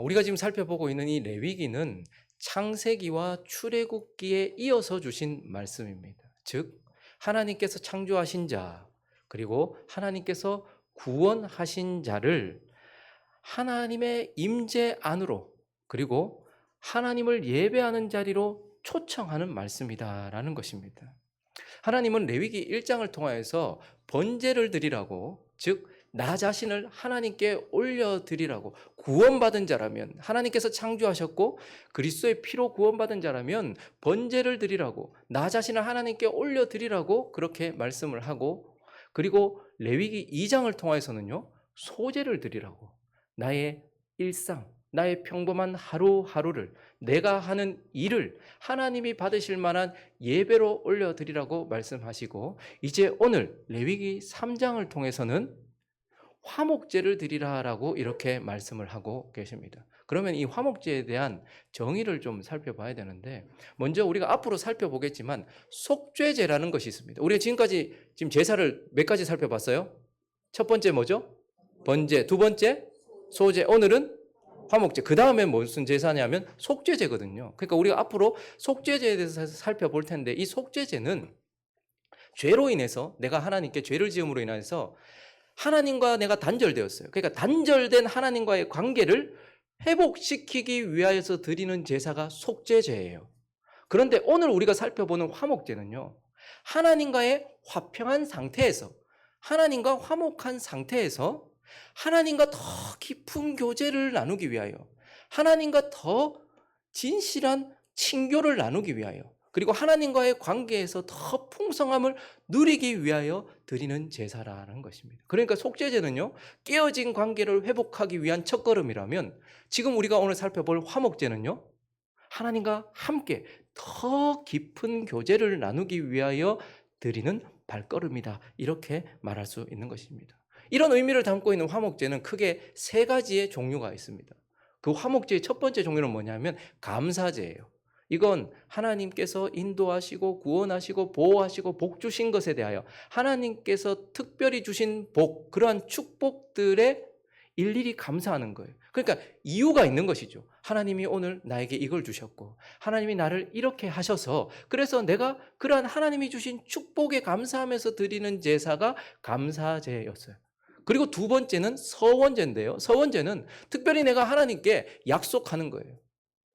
우리가 지금 살펴보고 있는 이 레위기는 창세기와 출애굽기에 이어서 주신 말씀입니다. 즉 하나님께서 창조하신 자, 그리고 하나님께서 구원하신 자를 하나님의 임재 안으로, 그리고 하나님을 예배하는 자리로 초청하는 말씀이다라는 것입니다. 하나님은 레위기 1장을 통하여서 번제를 드리라고, 즉 나 자신을 하나님께 올려드리라고, 구원받은 자라면, 하나님께서 창조하셨고 그리스도의 피로 구원받은 자라면 번제를 드리라고, 나 자신을 하나님께 올려드리라고 그렇게 말씀을 하고, 그리고 레위기 2장을 통하여서는요, 소제를 드리라고, 나의 일상, 나의 평범한 하루하루를, 내가 하는 일을 하나님이 받으실 만한 예배로 올려드리라고 말씀하시고, 이제 오늘 레위기 3장을 통해서는 화목제를 드리라라고 이렇게 말씀을 하고 계십니다. 그러면 이 화목제에 대한 정의를 좀 살펴봐야 되는데, 먼저 우리가 앞으로 살펴보겠지만 속죄제라는 것이 있습니다. 우리가 지금까지 지금 제사를 몇 가지 살펴봤어요? 첫 번째 뭐죠? 번제. 두 번째 소제. 오늘은 화목제. 그 다음에 무슨 제사냐면 속죄제거든요. 그러니까 우리가 앞으로 속죄제에 대해서 살펴볼 텐데, 이 속죄제는 죄로 인해서, 내가 하나님께 죄를 지음으로 인해서 하나님과 내가 단절되었어요. 그러니까 단절된 하나님과의 관계를 회복시키기 위하여서 드리는 제사가 속죄제예요. 그런데 오늘 우리가 살펴보는 화목제는요, 하나님과의 화평한 상태에서, 하나님과 화목한 상태에서 하나님과 더 깊은 교제를 나누기 위하여, 하나님과 더 진실한 친교를 나누기 위하여, 그리고 하나님과의 관계에서 더 풍성함을 누리기 위하여 드리는 제사라는 것입니다. 그러니까 속죄제는요, 깨어진 관계를 회복하기 위한 첫걸음이라면, 지금 우리가 오늘 살펴볼 화목제는요, 하나님과 함께 더 깊은 교제를 나누기 위하여 드리는 발걸음이다, 이렇게 말할 수 있는 것입니다. 이런 의미를 담고 있는 화목제는 크게 세 가지의 종류가 있습니다. 그 화목제의 첫 번째 종류는 뭐냐면 감사제예요. 이건 하나님께서 인도하시고 구원하시고 보호하시고 복 주신 것에 대하여 하나님께서 특별히 주신 복, 그러한 축복들에 일일이 감사하는 거예요. 그러니까 이유가 있는 것이죠. 하나님이 오늘 나에게 이걸 주셨고, 하나님이 나를 이렇게 하셔서, 그래서 내가 그러한 하나님이 주신 축복에 감사하면서 드리는 제사가 감사제였어요. 그리고 두 번째는 서원제인데요, 서원제는 특별히 내가 하나님께 약속하는 거예요.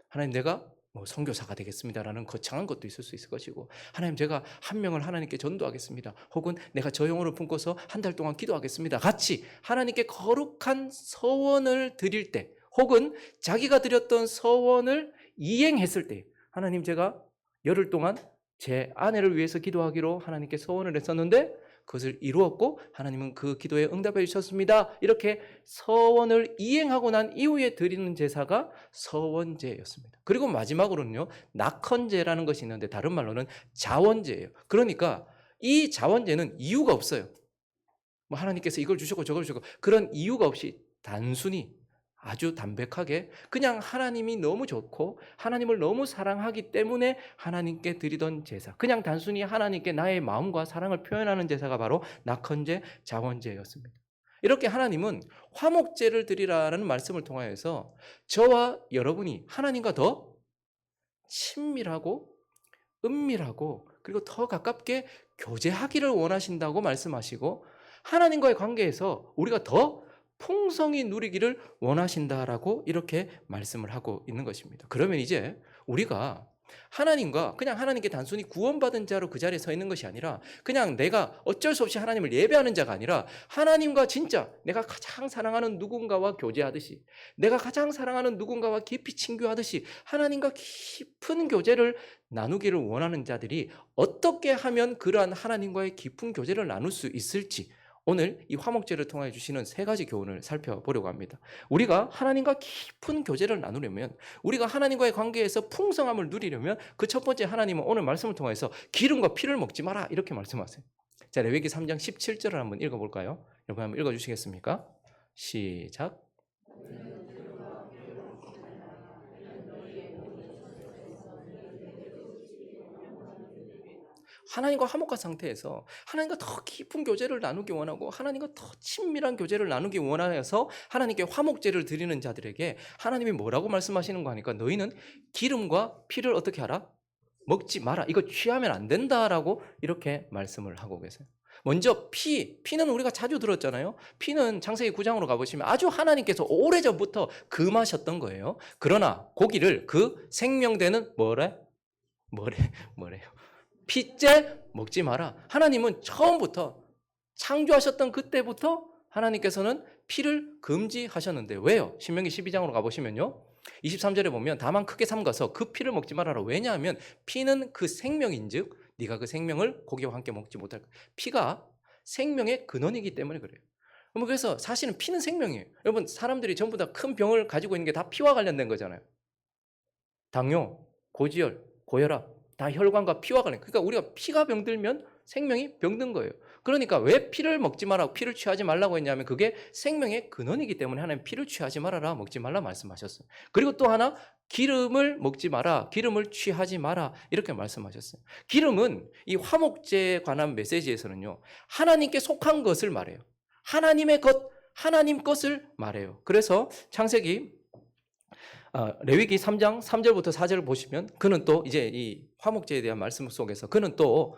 하나님, 내가 선교사가 되겠습니다라는 거창한 것도 있을 수 있을 것이고, 하나님, 제가 한 명을 하나님께 전도하겠습니다, 혹은 내가 저 영혼을 품고서 한 달 동안 기도하겠습니다, 같이 하나님께 거룩한 서원을 드릴 때, 혹은 자기가 드렸던 서원을 이행했을 때, 하나님, 제가 열흘 동안 제 아내를 위해서 기도하기로 하나님께 서원을 했었는데 그것을 이루었고 하나님은 그 기도에 응답해 주셨습니다, 이렇게 서원을 이행하고 난 이후에 드리는 제사가 서원제였습니다. 그리고 마지막으로는요, 낙헌제라는 것이 있는데 다른 말로는 자원제예요. 그러니까 이 자원제는 이유가 없어요. 하나님께서 이걸 주셨고 저걸 주셨고 그런 이유가 없이 단순히 아주 담백하게 그냥 하나님이 너무 좋고 하나님을 너무 사랑하기 때문에 하나님께 드리던 제사, 그냥 단순히 하나님께 나의 마음과 사랑을 표현하는 제사가 바로 낙헌제, 자원제였습니다. 이렇게 하나님은 화목제를 드리라는 말씀을 통하여서 저와 여러분이 하나님과 더 친밀하고 은밀하고 그리고 더 가깝게 교제하기를 원하신다고 말씀하시고, 하나님과의 관계에서 우리가 더 풍성히 누리기를 원하신다라고 이렇게 말씀을 하고 있는 것입니다. 그러면 이제 우리가 하나님과 그냥 하나님께 단순히 구원받은 자로 그 자리에 서 있는 것이 아니라, 그냥 내가 어쩔 수 없이 하나님을 예배하는 자가 아니라, 하나님과 진짜 내가 가장 사랑하는 누군가와 교제하듯이, 내가 가장 사랑하는 누군가와 깊이 친교하듯이 하나님과 깊은 교제를 나누기를 원하는 자들이 어떻게 하면 그러한 하나님과의 깊은 교제를 나눌 수 있을지, 오늘 이 화목제를 통해 주시는 세 가지 교훈을 살펴보려고 합니다. 우리가 하나님과 깊은 교제를 나누려면, 우리가 하나님과의 관계에서 풍성함을 누리려면 그 첫 번째, 하나님은 오늘 말씀을 통해서 기름과 피를 먹지 마라, 이렇게 말씀하세요. 자, 레위기 3장 17절을 한번 읽어볼까요? 여러분 한번 읽어주시겠습니까? 시작. 하나님과 화목한 상태에서 하나님과 더 깊은 교제를 나누기 원하고 하나님과 더 친밀한 교제를 나누기 원하여서 하나님께 화목제를 드리는 자들에게 하나님이 뭐라고 말씀하시는 거 하니까 너희는 기름과 피를 어떻게 하라? 먹지 마라. 이거 취하면 안 된다라고 이렇게 말씀을 하고 계세요. 먼저 피는 우리가 자주 들었잖아요. 피는 창세기 9장으로 가보시면 아주 하나님께서 오래전부터 금하셨던 거예요. 그러나 고기를 그 생명되는 뭐래요? 피째 먹지 마라. 하나님은 처음부터 창조하셨던 그때부터 하나님께서는 피를 금지하셨는데 왜요? 신명기 12장으로 가보시면요. 23절에 보면 다만 크게 삼가서 그 피를 먹지 말아라. 왜냐하면 피는 그 생명인즉 네가 그 생명을 고기와 함께 먹지 못할 거야. 피가 생명의 근원이기 때문에 그래요. 그래서 사실은 피는 생명이에요. 여러분 사람들이 전부 다 큰 병을 가지고 있는 게 다 피와 관련된 거잖아요. 당뇨, 고지혈, 고혈압 다 혈관과 피와 관련. 그러니까 우리가 피가 병들면 생명이 병든 거예요. 그러니까 왜 피를 먹지 마라, 피를 취하지 말라고 했냐면 그게 생명의 근원이기 때문에 하나님 피를 취하지 말아라, 먹지 말라 말씀하셨어요. 그리고 또 하나 기름을 먹지 마라, 기름을 취하지 마라 이렇게 말씀하셨어요. 기름은 이 화목제에 관한 메시지에서는요 하나님께 속한 것을 말해요. 하나님의 것, 하나님 것을 말해요. 그래서 창세기 레위기 3장 3절부터 4절을 보시면 그는 또 이제 이 화목제에 대한 말씀 속에서 그는 또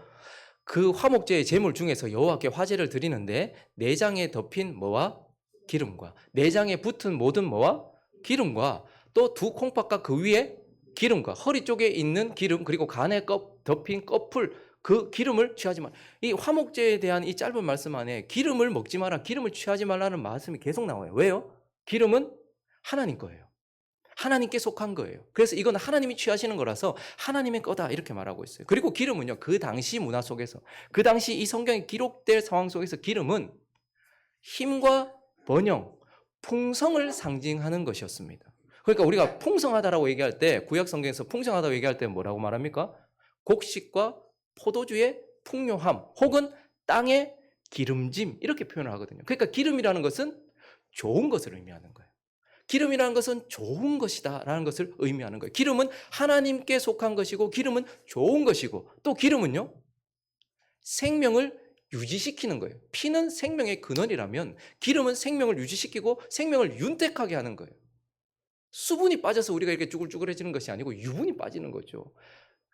그 화목제의 제물 중에서 여호와께 화제를 드리는데 내장에 덮인 뭐와 기름과 내장에 붙은 모든 뭐와 기름과 또 두 콩팥과 그 위에 기름과 허리 쪽에 있는 기름 그리고 간에 덮인 꺼풀 그 기름을 취하지 마라. 이 화목제에 대한 이 짧은 말씀 안에 기름을 먹지 마라, 기름을 취하지 말라는 말씀이 계속 나와요. 왜요? 기름은 하나님 거예요. 하나님께 속한 거예요. 그래서 이건 하나님이 취하시는 거라서 하나님의 거다 이렇게 말하고 있어요. 그리고 기름은요 그 당시 문화 속에서 그 당시 이 성경에 기록될 상황 속에서 기름은 힘과 번영, 풍성을 상징하는 것이었습니다. 그러니까 우리가 풍성하다라고 얘기할 때 구약 성경에서 풍성하다고 얘기할 때 뭐라고 말합니까? 곡식과 포도주의 풍요함 혹은 땅의 기름짐 이렇게 표현을 하거든요. 그러니까 기름이라는 것은 좋은 것을 의미하는 거예요. 기름이라는 것은 좋은 것이다 라는 것을 의미하는 거예요. 기름은 하나님께 속한 것이고 기름은 좋은 것이고 또 기름은요 생명을 유지시키는 거예요. 피는 생명의 근원이라면 기름은 생명을 유지시키고 생명을 윤택하게 하는 거예요. 수분이 빠져서 우리가 이렇게 쭈글쭈글해지는 것이 아니고 유분이 빠지는 거죠.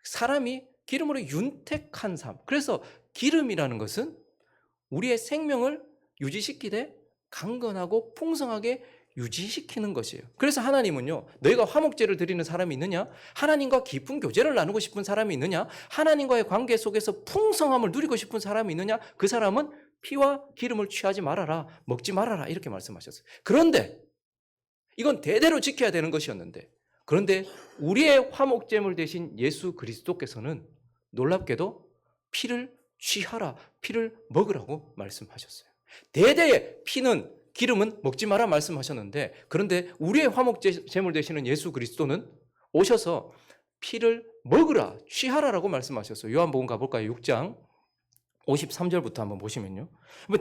사람이 기름으로 윤택한 삶. 그래서 기름이라는 것은 우리의 생명을 유지시키되 강건하고 풍성하게 유지시키는 것이에요. 그래서 하나님은요 너희가 화목제를 드리는 사람이 있느냐? 하나님과 깊은 교제를 나누고 싶은 사람이 있느냐? 하나님과의 관계 속에서 풍성함을 누리고 싶은 사람이 있느냐? 그 사람은 피와 기름을 취하지 말아라, 먹지 말아라 이렇게 말씀하셨어요. 그런데 이건 대대로 지켜야 되는 것이었는데 그런데 우리의 화목제물 대신 예수 그리스도께서는 놀랍게도 피를 취하라, 피를 먹으라고 말씀하셨어요. 대대의 피는 기름은 먹지 마라 말씀하셨는데 그런데 우리의 화목제물 되시는 예수 그리스도는 오셔서 피를 먹으라, 취하라라고 말씀하셨어요. 요한복음 가볼까요? 6장 53절부터 한번 보시면요.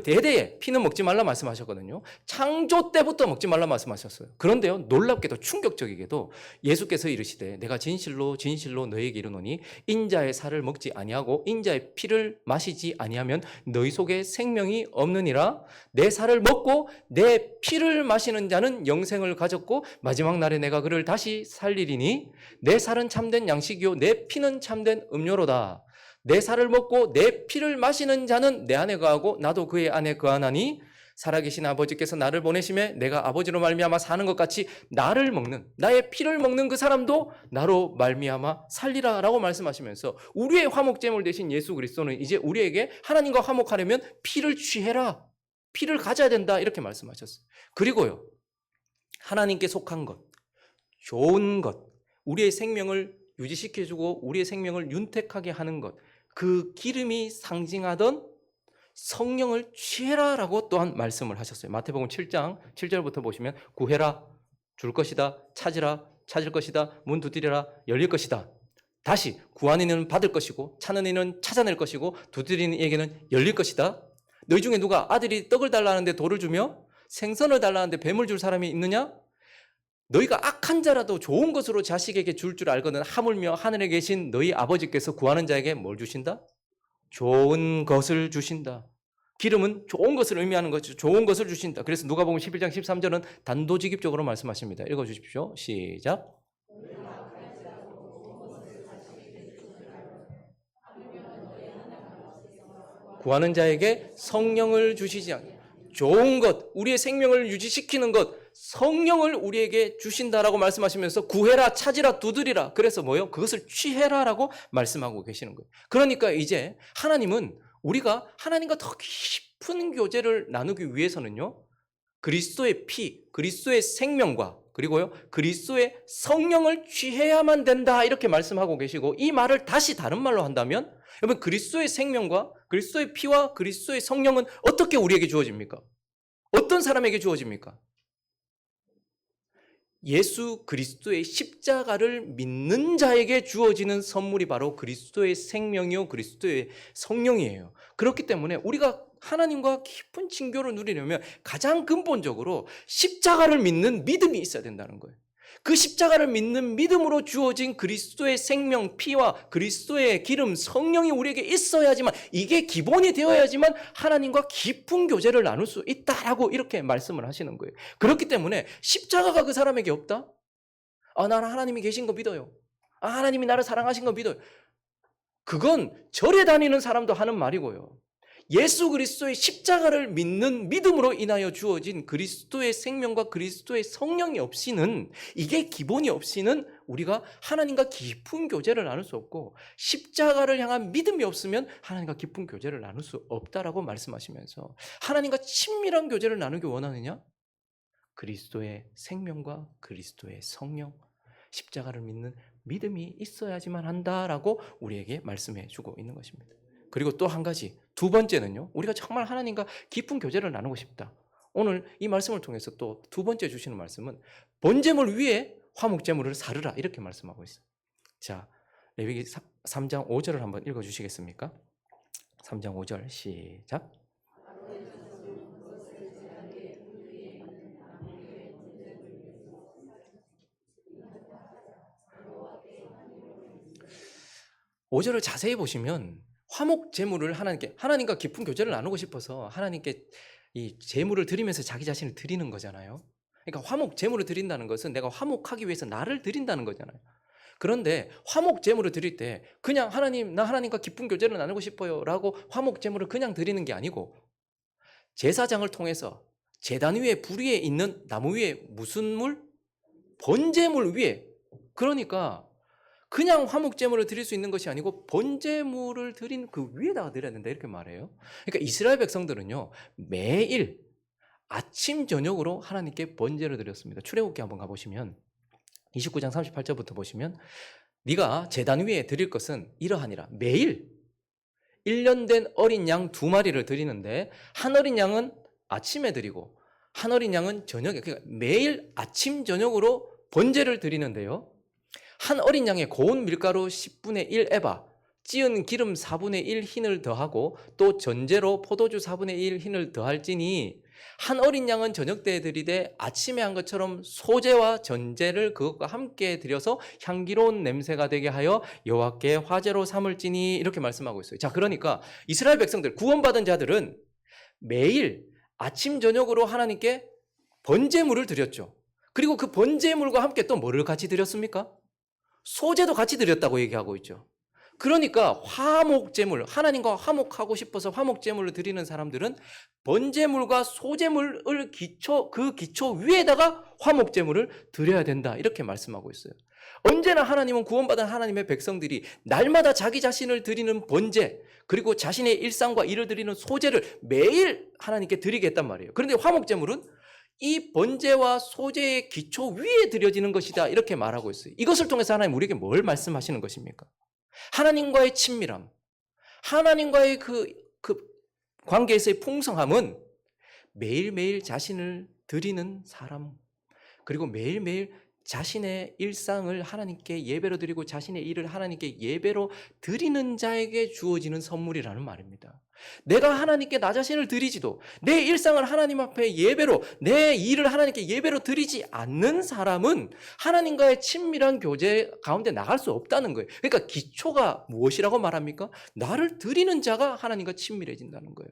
대대에 피는 먹지 말라 말씀하셨거든요. 창조 때부터 먹지 말라 말씀하셨어요. 그런데요, 놀랍게도 충격적이게도 예수께서 이르시되 내가 진실로 진실로 너희에게 이르노니 인자의 살을 먹지 아니하고 인자의 피를 마시지 아니하면 너희 속에 생명이 없느니라. 내 살을 먹고 내 피를 마시는 자는 영생을 가졌고 마지막 날에 내가 그를 다시 살리리니 내 살은 참된 양식이요 내 피는 참된 음료로다. 내 살을 먹고 내 피를 마시는 자는 내 안에 거하고 나도 그의 안에 거하나니 살아계신 아버지께서 나를 보내심에 내가 아버지로 말미암아 사는 것 같이 나를 먹는 나의 피를 먹는 그 사람도 나로 말미암아 살리라 라고 말씀하시면서 우리의 화목제물 되신 예수 그리스도는 이제 우리에게 하나님과 화목하려면 피를 취해라, 피를 가져야 된다 이렇게 말씀하셨어요. 그리고요 하나님께 속한 것, 좋은 것, 우리의 생명을 유지시켜주고 우리의 생명을 윤택하게 하는 것, 그 기름이 상징하던 성령을 취해라라고 또한 말씀을 하셨어요. 마태복음 7장 7절부터 보시면 구해라, 줄 것이다, 찾으라, 찾을 것이다, 문 두드리라, 열릴 것이다. 다시 구하는 이는 받을 것이고 찾는 이는 찾아낼 것이고 두드리는 이에게는 열릴 것이다. 너희 중에 누가 아들이 떡을 달라는데 돌을 주며 생선을 달라는데 뱀을 줄 사람이 있느냐? 너희가 악한 자라도 좋은 것으로 자식에게 줄 알거든 하물며 하늘에 계신 너희 아버지께서 구하는 자에게 뭘 주신다? 좋은 것을 주신다. 기름은 좋은 것을 의미하는 거죠. 좋은 것을 주신다. 그래서 누가복음 11장 13절은 단도직입적으로 말씀하십니다. 읽어주십시오. 시작. 구하는 자에게 성령을 주시지 않게. 좋은 것, 우리의 생명을 유지시키는 것, 성령을 우리에게 주신다라고 말씀하시면서 구해라, 찾으라, 두드리라. 그래서 뭐요? 그것을 취해라라고 말씀하고 계시는 거예요. 그러니까 이제 하나님은 우리가 하나님과 더 깊은 교제를 나누기 위해서는요, 그리스도의 피, 그리스도의 생명과 그리고요, 그리스도의 성령을 취해야만 된다. 이렇게 말씀하고 계시고, 이 말을 다시 다른 말로 한다면, 여러분, 그리스도의 생명과 그리스도의 피와 그리스도의 성령은 어떻게 우리에게 주어집니까? 어떤 사람에게 주어집니까? 예수 그리스도의 십자가를 믿는 자에게 주어지는 선물이 바로 그리스도의 생명이요, 그리스도의 성령이에요. 그렇기 때문에 우리가 하나님과 깊은 친교를 누리려면 가장 근본적으로 십자가를 믿는 믿음이 있어야 된다는 거예요. 그 십자가를 믿는 믿음으로 주어진 그리스도의 생명, 피와 그리스도의 기름, 성령이 우리에게 있어야지만, 이게 기본이 되어야지만 하나님과 깊은 교제를 나눌 수 있다라고 이렇게 말씀을 하시는 거예요. 그렇기 때문에 십자가가 그 사람에게 없다? 나는 하나님이 계신 거 믿어요. 하나님이 나를 사랑하신 거 믿어요. 그건 절에 다니는 사람도 하는 말이고요. 예수 그리스도의 십자가를 믿는 믿음으로 인하여 주어진 그리스도의 생명과 그리스도의 성령이 없이는, 이게 기본이 없이는 우리가 하나님과 깊은 교제를 나눌 수 없고, 십자가를 향한 믿음이 없으면 하나님과 깊은 교제를 나눌 수 없다라고 말씀하시면서, 하나님과 친밀한 교제를 나누기 원하느냐? 그리스도의 생명과 그리스도의 성령, 십자가를 믿는 믿음이 있어야지만 한다라고 우리에게 말씀해 주고 있는 것입니다. 그리고 또 한 가지, 두 번째는요, 우리가 정말 하나님과 깊은 교제를 나누고 싶다. 오늘 이 말씀을 통해서 또 두 번째 주시는 말씀은 번제물 위에 화목제물을 사르라, 이렇게 말씀하고 있어요. 자, 레위기 3장 5절을 한번 읽어주시겠습니까? 3장 5절 시작. 오절을 자세히 보시면 화목 제물을 하나님과 깊은 교제를 나누고 싶어서 하나님께 이 제물을 드리면서 자기 자신을 드리는 거잖아요. 그러니까 화목 제물을 드린다는 것은 내가 화목하기 위해서 나를 드린다는 거잖아요. 그런데 화목 제물을 드릴 때 그냥 하나님, 나 하나님과 깊은 교제를 나누고 싶어요라고 화목 제물을 그냥 드리는 게 아니고, 제사장을 통해서 제단 위에, 불 위에 있는 나무 위에 무슨 물? 번제물 위에. 그러니까 그냥 화목제물을 드릴 수 있는 것이 아니고 번제물을 드린 그 위에다가 드려야 된다, 이렇게 말해요. 그러니까 이스라엘 백성들은요, 매일 아침 저녁으로 하나님께 번제를 드렸습니다. 출애굽기 한번 가보시면 29장 38절부터 보시면, 네가 제단 위에 드릴 것은 이러하니라. 매일 1년 된 어린 양 2마리를 드리는데, 한 어린 양은 아침에 드리고 한 어린 양은 저녁에, 그러니까 매일 아침 저녁으로 번제를 드리는데요, 한 어린 양의 고운 밀가루 10분의 1 에바, 찌은 기름 4분의 1 흰을 더하고 또 전제로 포도주 4분의 1 흰을 더할지니, 한 어린 양은 저녁 때에 드리되 아침에 한 것처럼 소제와 전제를 그것과 함께 드려서 향기로운 냄새가 되게 하여 여호와께 화제로 삼을지니, 이렇게 말씀하고 있어요. 자, 그러니까 이스라엘 백성들, 구원받은 자들은 매일 아침 저녁으로 하나님께 번제물을 드렸죠. 그리고 그 번제물과 함께 또 뭐를 같이 드렸습니까? 소제도 같이 드렸다고 얘기하고 있죠. 그러니까 화목제물, 하나님과 화목하고 싶어서 화목제물을 드리는 사람들은 번제물과 소제물을 그 기초 위에다가 화목제물을 드려야 된다, 이렇게 말씀하고 있어요. 언제나 하나님은 구원받은 하나님의 백성들이 날마다 자기 자신을 드리는 번제, 그리고 자신의 일상과 일을 드리는 소제를 매일 하나님께 드리겠단 말이에요. 그런데 화목제물은 이 번제와 소제의 기초 위에 드려지는 것이다, 이렇게 말하고 있어요. 이것을 통해서 하나님 우리에게 뭘 말씀하시는 것입니까? 하나님과의 친밀함, 하나님과의 그 관계에서의 풍성함은 매일매일 자신을 드리는 사람, 그리고 매일매일 자신의 일상을 하나님께 예배로 드리고 자신의 일을 하나님께 예배로 드리는 자에게 주어지는 선물이라는 말입니다. 내가 하나님께 나 자신을 드리지도 내 일상을 하나님 앞에 예배로 내 일을 하나님께 예배로 드리지 않는 사람은 하나님과의 친밀한 교제 가운데 나갈 수 없다는 거예요. 그러니까 기초가 무엇이라고 말합니까? 나를 드리는 자가 하나님과 친밀해진다는 거예요.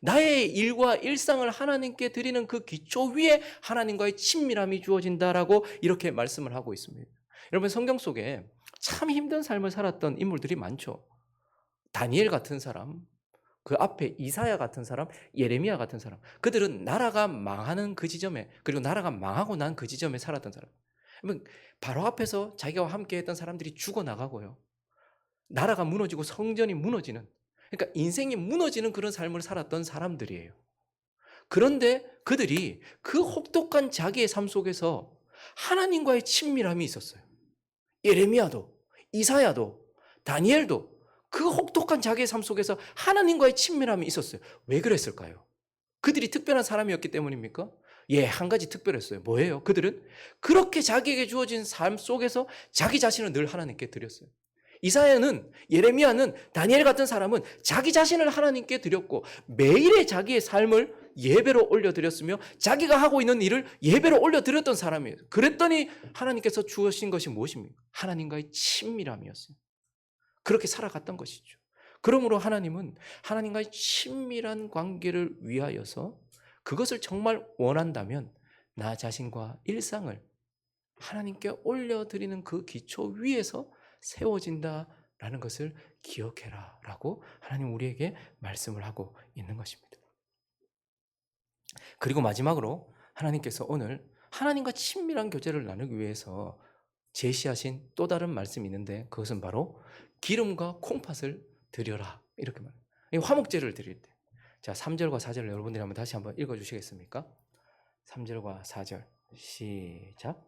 나의 일과 일상을 하나님께 드리는 그 기초 위에 하나님과의 친밀함이 주어진다라고 이렇게 말씀을 하고 있습니다. 여러분 성경 속에 참 힘든 삶을 살았던 인물들이 많죠. 다니엘 같은 사람, 그 앞에 이사야 같은 사람, 예레미야 같은 사람. 그들은 나라가 망하는 그 지점에, 그리고 나라가 망하고 난 그 지점에 살았던 사람. 바로 앞에서 자기와 함께 했던 사람들이 죽어나가고요. 나라가 무너지고 성전이 무너지는, 그러니까 인생이 무너지는 그런 삶을 살았던 사람들이에요. 그런데 그들이 그 혹독한 자기의 삶 속에서 하나님과의 친밀함이 있었어요. 예레미야도, 이사야도, 다니엘도 그 혹독한 자기의 삶 속에서 하나님과의 친밀함이 있었어요. 왜 그랬을까요? 그들이 특별한 사람이었기 때문입니까? 예, 한 가지 특별했어요. 뭐예요? 그들은 그렇게 자기에게 주어진 삶 속에서 자기 자신을 늘 하나님께 드렸어요. 이사야는, 예레미야는, 다니엘 같은 사람은 자기 자신을 하나님께 드렸고 매일의 자기의 삶을 예배로 올려드렸으며 자기가 하고 있는 일을 예배로 올려드렸던 사람이에요. 그랬더니 하나님께서 주신 것이 무엇입니까? 하나님과의 친밀함이었어요. 그렇게 살아갔던 것이죠. 그러므로 하나님은 하나님과의 친밀한 관계를 위하여서 그것을 정말 원한다면 나 자신과 일상을 하나님께 올려드리는 그 기초 위에서 세워진다라는 것을 기억해라 라고 하나님 우리에게 말씀을 하고 있는 것입니다. 그리고 마지막으로 하나님께서 오늘 하나님과 친밀한 교제를 나누기 위해서 제시하신 또 다른 말씀이 있는데 그것은 바로 기름과 콩팥을 드려라 이렇게 말해요. 화목제를 드릴 때. 자, 3절과 4절을 여러분들이 한번 다시 한번 읽어 주시겠습니까? 3절과 4절 시작.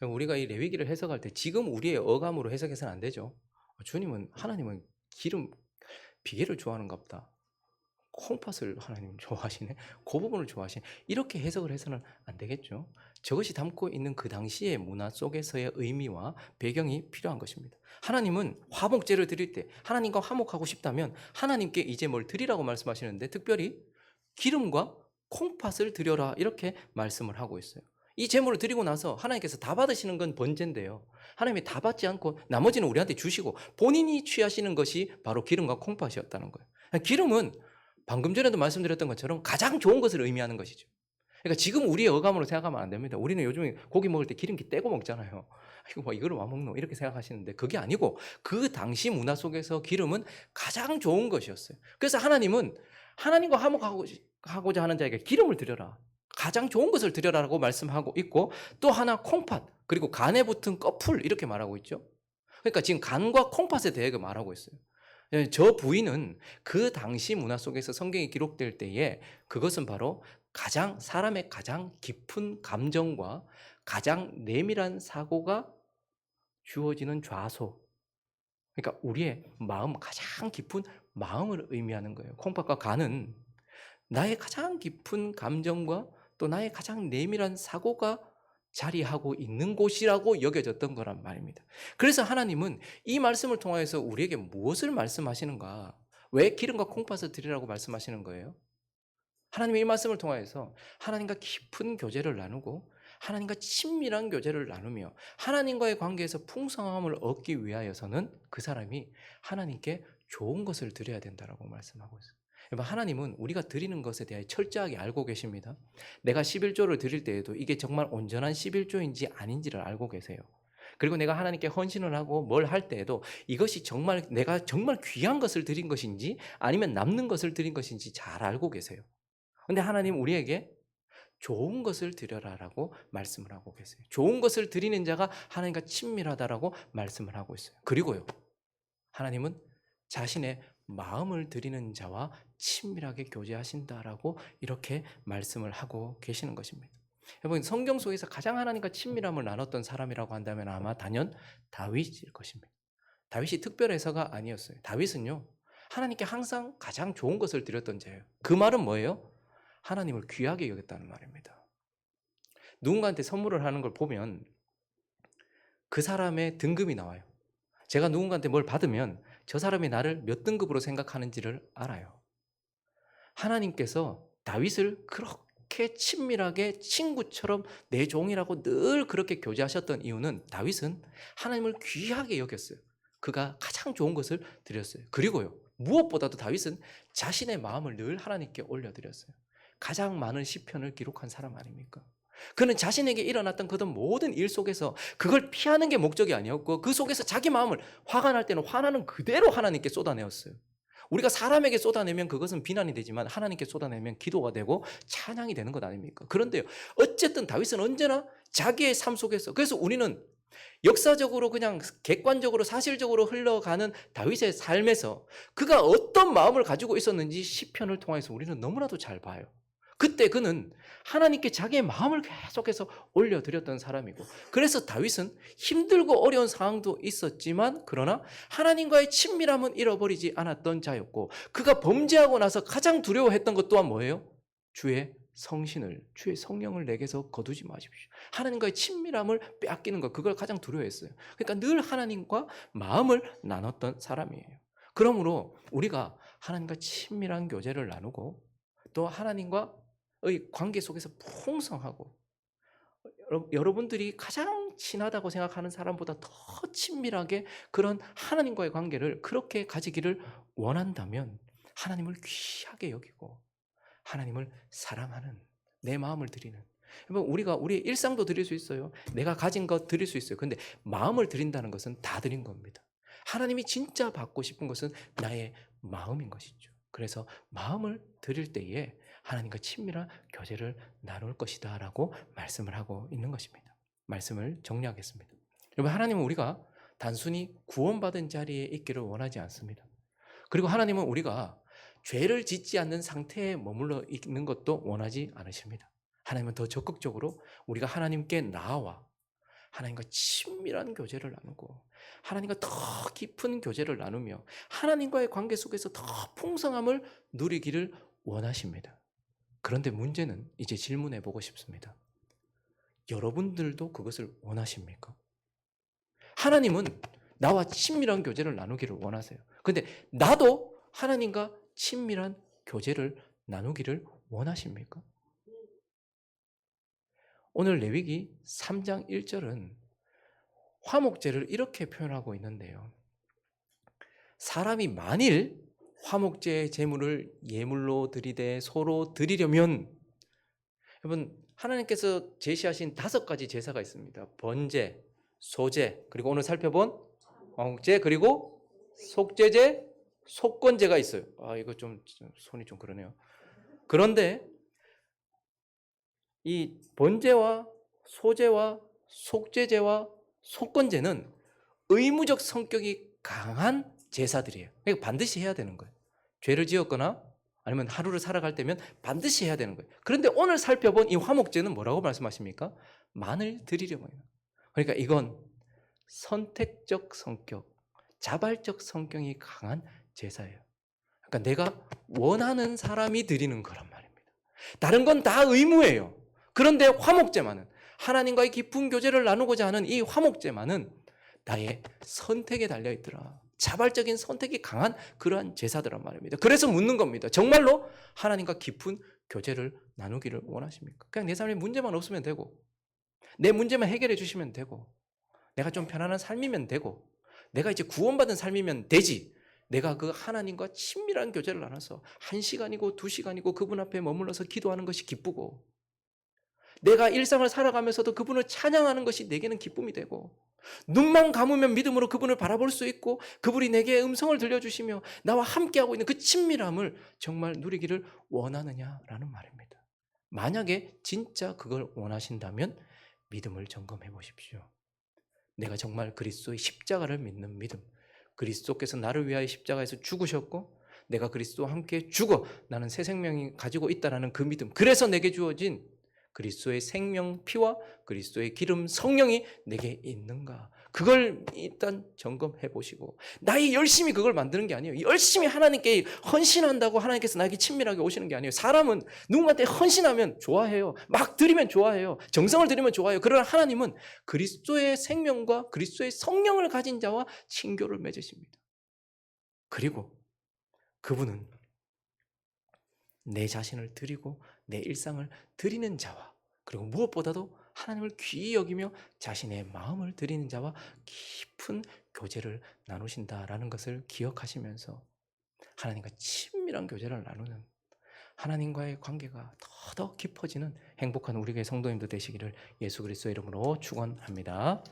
우리가 이 레위기를 해석할 때 지금 우리의 어감으로 해석해서는 안 되죠. 주님은 하나님은 기름 비계를 좋아하는가 보다. 콩팥을 하나님 좋아하시네. 그 부분을 좋아하시네. 이렇게 해석을 해서는 안 되겠죠. 저것이 담고 있는 그 당시의 문화 속에서의 의미와 배경이 필요한 것입니다. 하나님은 화목제를 드릴 때 하나님과 화목하고 싶다면 하나님께 이제 뭘 드리라고 말씀하시는데 특별히 기름과 콩팥을 드려라 이렇게 말씀을 하고 있어요. 이 제물을 드리고 나서 하나님께서 다 받으시는 건 번제인데요. 하나님이 다 받지 않고 나머지는 우리한테 주시고 본인이 취하시는 것이 바로 기름과 콩팥이었다는 거예요. 기름은 방금 전에도 말씀드렸던 것처럼 가장 좋은 것을 의미하는 것이죠. 그러니까 지금 우리의 어감으로 생각하면 안 됩니다. 우리는 요즘에 고기 먹을 때 기름기 떼고 먹잖아요. 이거 뭐 이거를 와 먹노 이렇게 생각하시는데 그게 아니고 그 당시 문화 속에서 기름은 가장 좋은 것이었어요. 그래서 하나님은 하나님과 화목하고자 하는 자에게 기름을 드려라. 가장 좋은 것을 드려라라고 말씀하고 있고 또 하나 콩팥 그리고 간에 붙은 꺼풀 이렇게 말하고 있죠. 그러니까 지금 간과 콩팥에 대해 말하고 있어요. 저 부위는 그 당시 문화 속에서 성경이 기록될 때에 그것은 바로 사람의 가장 깊은 감정과 가장 내밀한 사고가 주어지는 좌소. 그러니까 우리의 마음, 가장 깊은 마음을 의미하는 거예요. 콩팥과 간은 나의 가장 깊은 감정과 또 나의 가장 내밀한 사고가 자리하고 있는 곳이라고 여겨졌던 거란 말입니다. 그래서 하나님은 이 말씀을 통하여서 우리에게 무엇을 말씀하시는가? 왜 기름과 콩팥을 드리라고 말씀하시는 거예요? 하나님의 이 말씀을 통하여서 하나님과 깊은 교제를 나누고 하나님과 친밀한 교제를 나누며 하나님과의 관계에서 풍성함을 얻기 위하여서는 그 사람이 하나님께 좋은 것을 드려야 된다라고 말씀하고 있어요. 하나님은 우리가 드리는 것에 대해 철저하게 알고 계십니다. 내가 11조를 드릴 때에도 이게 정말 온전한 11조인지 아닌지를 알고 계세요. 그리고 내가 하나님께 헌신을 하고 뭘 할 때에도 이것이 정말 내가 정말 귀한 것을 드린 것인지 아니면 남는 것을 드린 것인지 잘 알고 계세요. 근데 하나님 우리에게 좋은 것을 드려라라고 말씀을 하고 계세요. 좋은 것을 드리는 자가 하나님과 친밀하다라고 말씀을 하고 있어요. 그리고요. 하나님은 자신의 마음을 드리는 자와 친밀하게 교제하신다라고 이렇게 말씀을 하고 계시는 것입니다. 여러분 성경 속에서 가장 하나님과 친밀함을 나눴던 사람이라고 한다면 아마 단연 다윗일 것입니다. 다윗이 특별해서가 아니었어요. 다윗은요, 하나님께 항상 가장 좋은 것을 드렸던 자예요. 그 말은 뭐예요? 하나님을 귀하게 여겼다는 말입니다. 누군가한테 선물을 하는 걸 보면 그 사람의 등급이 나와요. 제가 누군가한테 뭘 받으면 저 사람이 나를 몇 등급으로 생각하는지를 알아요. 하나님께서 다윗을 그렇게 친밀하게 친구처럼 내 종이라고 늘 그렇게 교제하셨던 이유는 다윗은 하나님을 귀하게 여겼어요. 그가 가장 좋은 것을 드렸어요. 그리고요, 무엇보다도 다윗은 자신의 마음을 늘 하나님께 올려드렸어요. 가장 많은 시편을 기록한 사람 아닙니까? 그는 자신에게 일어났던 그런 모든 일 속에서 그걸 피하는 게 목적이 아니었고, 그 속에서 자기 마음을 화가 날 때는 화나는 그대로 하나님께 쏟아내었어요. 우리가 사람에게 쏟아내면 그것은 비난이 되지만 하나님께 쏟아내면 기도가 되고 찬양이 되는 것 아닙니까? 그런데요, 어쨌든 다윗은 언제나 자기의 삶 속에서, 그래서 우리는 역사적으로 그냥 객관적으로 사실적으로 흘러가는 다윗의 삶에서 그가 어떤 마음을 가지고 있었는지 시편을 통해서 우리는 너무나도 잘 봐요. 그때 그는 하나님께 자기의 마음을 계속해서 올려드렸던 사람이고, 그래서 다윗은 힘들고 어려운 상황도 있었지만 그러나 하나님과의 친밀함은 잃어버리지 않았던 자였고, 그가 범죄하고 나서 가장 두려워했던 것 또한 뭐예요? 주의 성신을, 주의 성령을 내게서 거두지 마십시오. 하나님과의 친밀함을 빼앗기는 것, 그걸 가장 두려워했어요. 그러니까 늘 하나님과 마음을 나눴던 사람이에요. 그러므로 우리가 하나님과 친밀한 교제를 나누고 또 하나님과의 관계 속에서 풍성하고, 여러분들이 가장 친하다고 생각하는 사람보다 더 친밀하게 그런 하나님과의 관계를 그렇게 가지기를 원한다면 하나님을 귀하게 여기고 하나님을 사랑하는, 내 마음을 드리는, 우리가 우리의 일상도 드릴 수 있어요. 내가 가진 것 드릴 수 있어요. 근데 마음을 드린다는 것은 다 드린 겁니다. 하나님이 진짜 받고 싶은 것은 나의 마음인 것이죠. 그래서 마음을 드릴 때에 하나님과 친밀한 교제를 나눌 것이다 라고 말씀을 하고 있는 것입니다. 말씀을 정리하겠습니다. 여러분, 하나님은 우리가 단순히 구원받은 자리에 있기를 원하지 않습니다. 그리고 하나님은 우리가 죄를 짓지 않는 상태에 머물러 있는 것도 원하지 않으십니다. 하나님은 더 적극적으로 우리가 하나님께 나아와 하나님과 친밀한 교제를 나누고 하나님과 더 깊은 교제를 나누며 하나님과의 관계 속에서 더 풍성함을 누리기를 원하십니다. 그런데 문제는, 이제 질문해 보고 싶습니다. 여러분들도 그것을 원하십니까? 하나님은 나와 친밀한 교제를 나누기를 원하세요. 그런데 나도 하나님과 친밀한 교제를 나누기를 원하십니까? 오늘 레위기 3장 1절은 화목제를 이렇게 표현하고 있는데요. 사람이 만일 화목제의 제물을 예물로 드리되 서로 드리려면, 여러분, 하나님께서 제시하신 5가지 제사가 있습니다. 번제, 소제, 그리고 오늘 살펴본 화목제, 그리고 속제제, 속건제가 있어요. 이거 좀 손이 좀 그러네요. 그런데 이 번제와 소제와 속제제와 속건제는 의무적 성격이 강한 제사들이에요. 그러니까 반드시 해야 되는 거예요. 죄를 지었거나 아니면 하루를 살아갈 때면 반드시 해야 되는 거예요. 그런데 오늘 살펴본 이 화목제는 뭐라고 말씀하십니까? 만을 드리려고 해요. 그러니까 이건 선택적 성격, 자발적 성격이 강한 제사예요. 그러니까 내가 원하는 사람이 드리는 거란 말입니다. 다른 건 다 의무예요. 그런데 화목제만은, 하나님과의 깊은 교제를 나누고자 하는 이 화목제만은 나의 선택에 달려있더라. 자발적인 선택이 강한 그러한 제사들란 말입니다. 그래서 묻는 겁니다. 정말로 하나님과 깊은 교제를 나누기를 원하십니까? 그냥 내 삶에 문제만 없으면 되고, 내 문제만 해결해 주시면 되고, 내가 좀 편안한 삶이면 되고, 내가 이제 구원받은 삶이면 되지, 내가 그 하나님과 친밀한 교제를 나눠서 1시간이고 2시간이고 그분 앞에 머물러서 기도하는 것이 기쁘고, 내가 일상을 살아가면서도 그분을 찬양하는 것이 내게는 기쁨이 되고, 눈만 감으면 믿음으로 그분을 바라볼 수 있고 그분이 내게 음성을 들려주시며 나와 함께하고 있는 그 친밀함을 정말 누리기를 원하느냐라는 말입니다. 만약에 진짜 그걸 원하신다면 믿음을 점검해 보십시오. 내가 정말 그리스도의 십자가를 믿는 믿음, 그리스도께서 나를 위하여 십자가에서 죽으셨고 내가 그리스도와 함께 죽어 나는 새 생명이 가지고 있다라는 그 믿음, 그래서 내게 주어진 그리스도의 생명 피와 그리스도의 기름 성령이 내게 있는가? 그걸 일단 점검해 보시고, 나의 열심히 그걸 만드는 게 아니에요. 열심히 하나님께 헌신한다고 하나님께서 나에게 친밀하게 오시는 게 아니에요. 사람은 누군가한테 헌신하면 좋아해요. 막 드리면 좋아해요. 정성을 드리면 좋아해요. 그러나 하나님은 그리스도의 생명과 그리스도의 성령을 가진 자와 친교를 맺으십니다. 그리고 그분은 내 자신을 드리고 내 일상을 드리는 자와, 그리고 무엇보다도 하나님을 귀히 여기며 자신의 마음을 드리는 자와 깊은 교제를 나누신다라는 것을 기억하시면서 하나님과 친밀한 교제를 나누는, 하나님과의 관계가 더더 깊어지는 행복한 우리 교회 성도님들 되시기를 예수 그리스도의 이름으로 축원합니다.